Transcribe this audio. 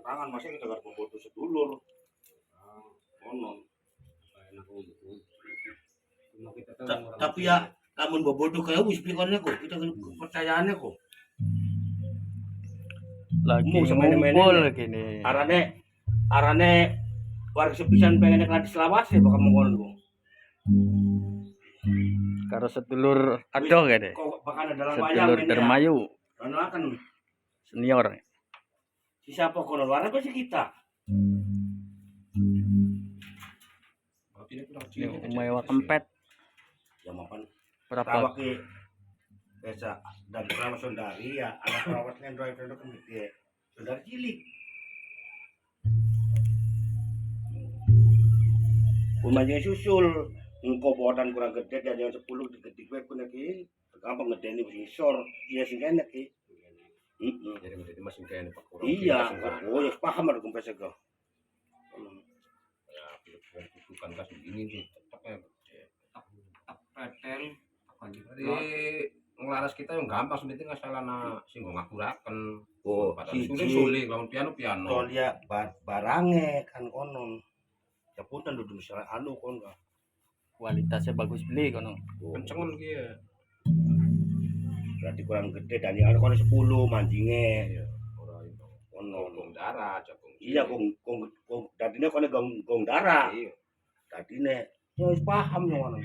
tangan masih kita gak membutuh sedulur. Konon. Tapi ya namun bobodo kayak wis pikonnya kok kita kepercayaannya kok. Lagi ngumpul gini. Arane warga sepisan pengen nek Selawase bakal mongkon kok. Karo sedulur adoh kene. Sedulur Darmayu. Anu akan Senior. Si siapa kono luar apa sih kita? Mewah kempet. Ya mapan. Berapa? Ke desa dan perawat Sondari ya, ada perawatnya yang driver kan gede. Sondari cilik. Rumahnya susul, engkau buatan kurang gede dia yang 10 diketik gue pun lagi, gampang ngedeni sor, dia sing enak ki. Jadi ngedeni masih kene Pak kurang. Iya, oh ya paham ada kompres kok. Ya, bukan kasus ini sih, tetap pretel apa gitu. Ngelaras kita yang gampang sebenarnya nggak salah sing ngakuraken. Oh, sulit lawan piano. Kalau dia barangnya kan konon. Ya punten duduk misalnya anu kon enggak. Kualitasnya bagus beli kono. Kencengan ki ya. Berarti kurang gede dan yang kono 10 manjinge. Ya, ora itu. Kono gong darah, jagung. Iya, gong dadine kono gong darah. Iya. Dadine ya wis paham yo ngono.